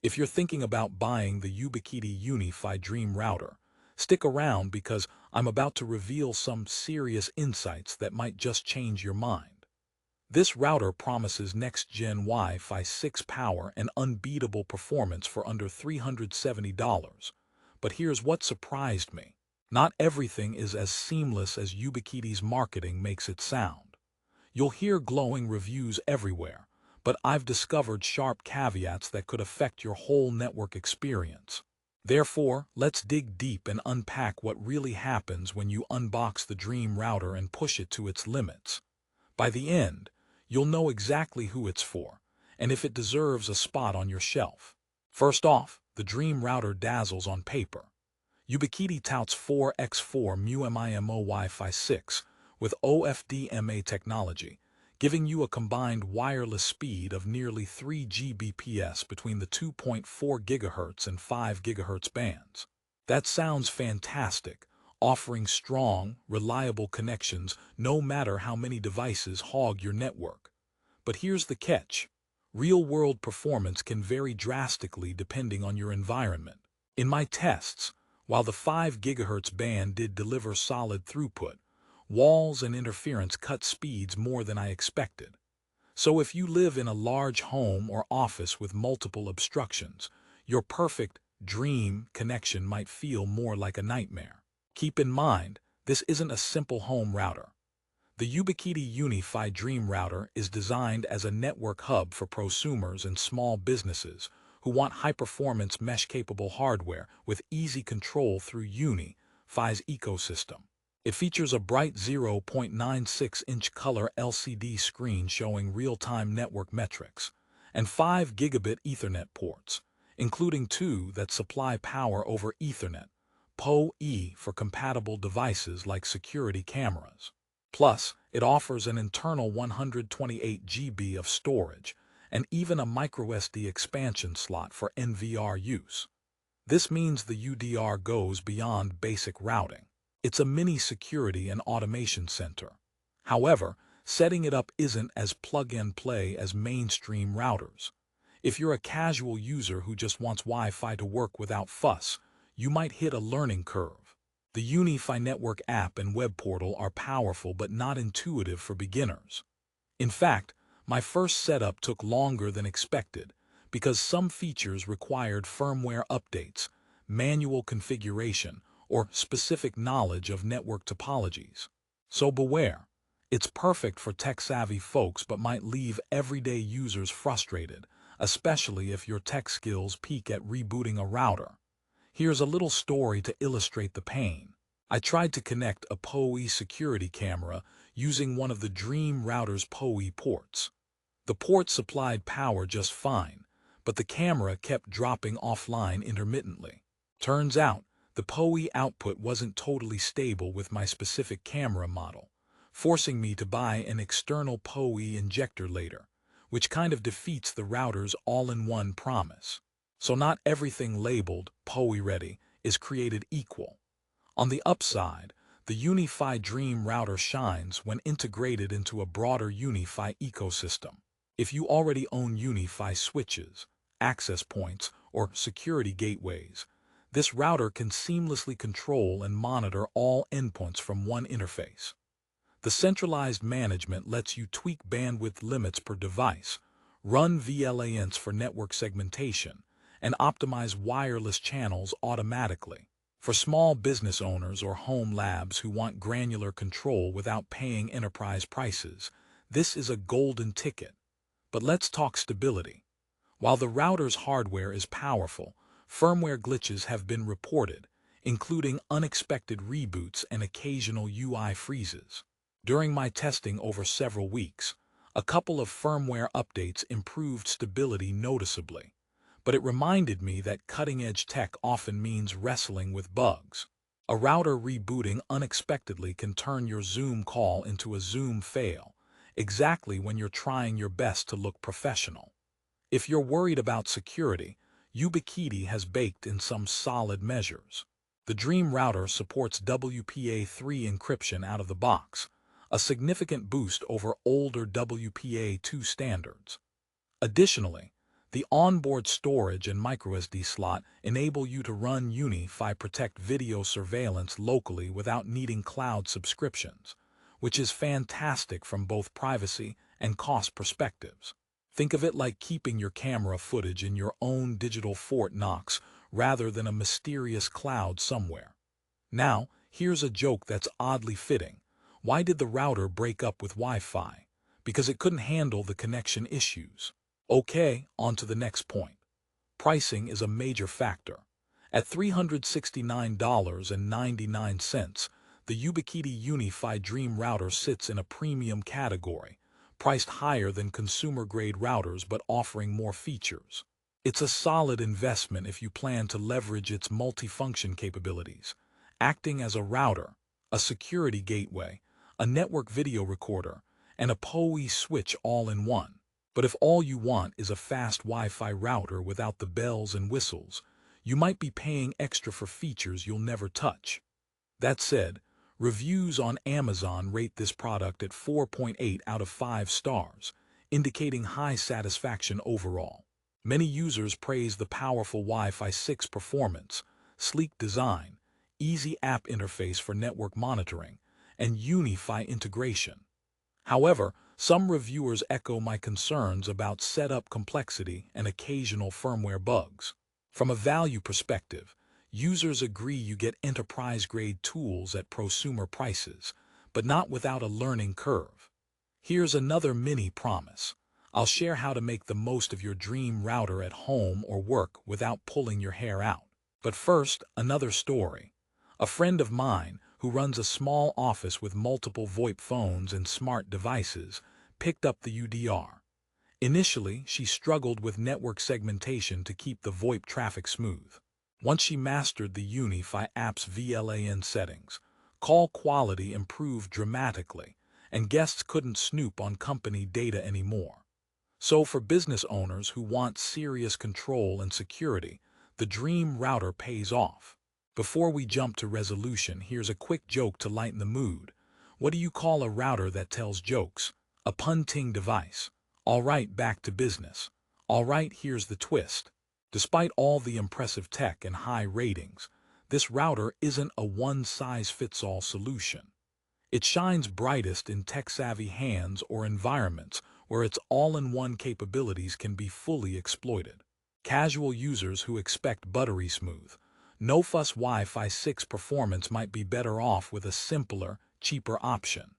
If you're thinking about buying the Ubiquiti UniFi Dream Router, stick around because I'm about to reveal some serious insights that might just change your mind. This router promises next-gen Wi-Fi 6 power and unbeatable performance for under $370. But here's what surprised me. Not everything is as seamless as Ubiquiti's marketing makes it sound. You'll hear glowing reviews everywhere, but I've discovered sharp caveats that could affect your whole network experience. Therefore, let's dig deep and unpack what really happens when you unbox the Dream Router and push it to its limits. By the end, you'll know exactly who it's for, and if it deserves a spot on your shelf. First off, the Dream Router dazzles on paper. Ubiquiti touts 4x4 MU-MIMO Wi-Fi 6 with OFDMA technology, giving you a combined wireless speed of nearly 3 Gbps between the 2.4 GHz and 5 GHz bands. That sounds fantastic, offering strong, reliable connections no matter how many devices hog your network. But here's the catch. Real-world performance can vary drastically depending on your environment. In my tests, while the 5 GHz band did deliver solid throughput, walls and interference cut speeds more than I expected. So if you live in a large home or office with multiple obstructions, your perfect dream connection might feel more like a nightmare. Keep in mind, this isn't a simple home router. The Ubiquiti UniFi Dream Router is designed as a network hub for prosumers and small businesses who want high-performance mesh-capable hardware with easy control through UniFi's ecosystem. It features a bright 0.96-inch color LCD screen showing real-time network metrics, and 5 gigabit Ethernet ports, including 2 that supply power over Ethernet, PoE for compatible devices like security cameras. Plus, it offers an internal 128 GB of storage, and even a microSD expansion slot for NVR use. This means the UDR goes beyond basic routing. It's a mini security and automation center. However, setting it up isn't as plug-and-play as mainstream routers. If you're a casual user who just wants Wi-Fi to work without fuss, you might hit a learning curve. The UniFi Network app and web portal are powerful but not intuitive for beginners. In fact, my first setup took longer than expected because some features required firmware updates, manual configuration, or specific knowledge of network topologies. So beware, it's perfect for tech-savvy folks but might leave everyday users frustrated, especially if your tech skills peak at rebooting a router. Here's a little story to illustrate the pain. I tried to connect a PoE security camera using one of the Dream Router's PoE ports. The port supplied power just fine, but the camera kept dropping offline intermittently. Turns out, the PoE output wasn't totally stable with my specific camera model, forcing me to buy an external PoE injector later, which kind of defeats the router's all-in-one promise. So not everything labeled PoE ready is created equal. On the upside, the UniFi Dream Router shines when integrated into a broader UniFi ecosystem. If you already own UniFi switches, access points, or security gateways, this router can seamlessly control and monitor all endpoints from one interface. The centralized management lets you tweak bandwidth limits per device, run VLANs for network segmentation, and optimize wireless channels automatically. For small business owners or home labs who want granular control without paying enterprise prices, this is a golden ticket. But let's talk stability. While the router's hardware is powerful, firmware glitches have been reported, including unexpected reboots and occasional UI freezes. During my testing over several weeks, a couple of firmware updates improved stability noticeably, but it reminded me that cutting-edge tech often means wrestling with bugs. A router rebooting unexpectedly can turn your Zoom call into a Zoom fail, exactly when you're trying your best to look professional. If you're worried about security, Ubiquiti has baked in some solid measures. The Dream Router supports WPA3 encryption out of the box, a significant boost over older WPA2 standards. Additionally, The onboard storage and microSD slot enable you to run UniFi Protect video surveillance locally without needing cloud subscriptions, which is fantastic from both privacy and cost perspectives. Think of it like keeping your camera footage in your own digital Fort Knox rather than a mysterious cloud somewhere. Now, here's a joke that's oddly fitting. Why did the router break up with Wi-Fi? Because it couldn't handle the connection issues. Okay, on to the next point. Pricing is a major factor. At $369.99, the Ubiquiti UniFi Dream Router sits in a premium category, priced higher than consumer-grade routers but offering more features. It's a solid investment if you plan to leverage its multifunction capabilities, acting as a router, a security gateway, a network video recorder, and a PoE switch all in one. But if all you want is a fast Wi-Fi router without the bells and whistles, you might be paying extra for features you'll never touch. That said, reviews on Amazon rate this product at 4.8 out of 5 stars, indicating high satisfaction overall. Many users praise the powerful Wi-Fi 6 performance, sleek design, easy app interface for network monitoring, and UniFi integration. However, some reviewers echo my concerns about setup complexity and occasional firmware bugs. From a value perspective, users agree you get enterprise-grade tools at prosumer prices, but not without a learning curve. Here's another mini promise. I'll share how to make the most of your dream router at home or work without pulling your hair out. But first, another story. A friend of mine, who runs a small office with multiple VoIP phones and smart devices, picked up the UDR. Initially, she struggled with network segmentation to keep the VoIP traffic smooth. Once she mastered the UniFi app's VLAN settings, call quality improved dramatically, and guests couldn't snoop on company data anymore. So for business owners who want serious control and security, the Dream Router pays off. Before we jump to resolution, here's a quick joke to lighten the mood. What do you call a router that tells jokes? A punting device. All right, back to business. All right, here's the twist. Despite all the impressive tech and high ratings, this router isn't a one-size-fits-all solution. It shines brightest in tech-savvy hands or environments where its all-in-one capabilities can be fully exploited. Casual users who expect buttery smooth, no-fuss Wi-Fi 6 performance might be better off with a simpler, cheaper option.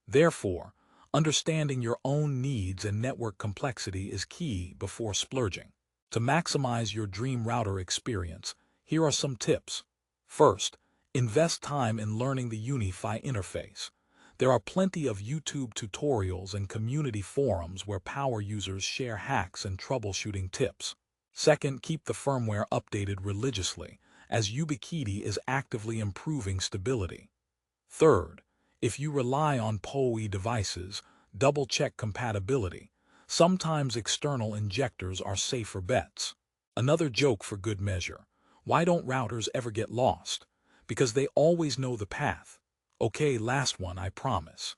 Therefore, understanding your own needs and network complexity is key before splurging. To maximize your dream router experience, here are some tips. First, invest time in learning the UniFi interface. There are plenty of YouTube tutorials and community forums where power users share hacks and troubleshooting tips. Second, keep the firmware updated religiously, as Ubiquiti is actively improving stability. Third, if you rely on PoE devices, double-check compatibility. Sometimes external injectors are safer bets. Another joke for good measure. Why don't routers ever get lost? Because they always know the path. Okay, last one, I promise.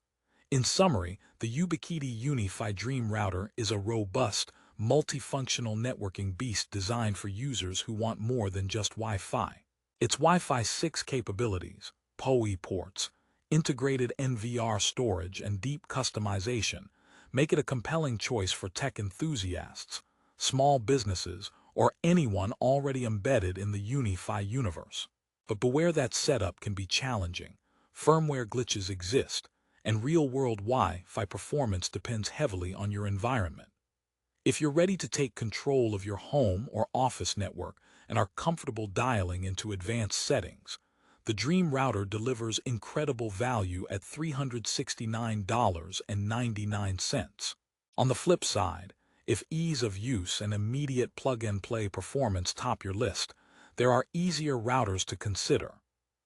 In summary, the Ubiquiti UniFi Dream Router is a robust, multifunctional networking beast designed for users who want more than just Wi-Fi. Its Wi-Fi 6 capabilities, PoE ports, integrated NVR storage, and deep customization make it a compelling choice for tech enthusiasts, small businesses, or anyone already embedded in the UniFi universe. But beware that setup can be challenging. Firmware glitches exist, and real-world Wi-Fi performance depends heavily on your environment. If you're ready to take control of your home or office network and are comfortable dialing into advanced settings, the Dream Router delivers incredible value at $369.99. On the flip side, if ease of use and immediate plug-and-play performance top your list, there are easier routers to consider.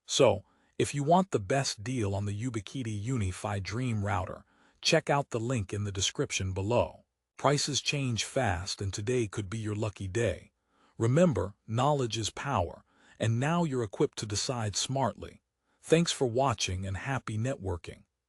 So, if you want the best deal on the Ubiquiti UniFi Dream Router, check out the link in the description below. Prices change fast, and today could be your lucky day. Remember, knowledge is power, and now you're equipped to decide smartly. Thanks for watching and happy networking.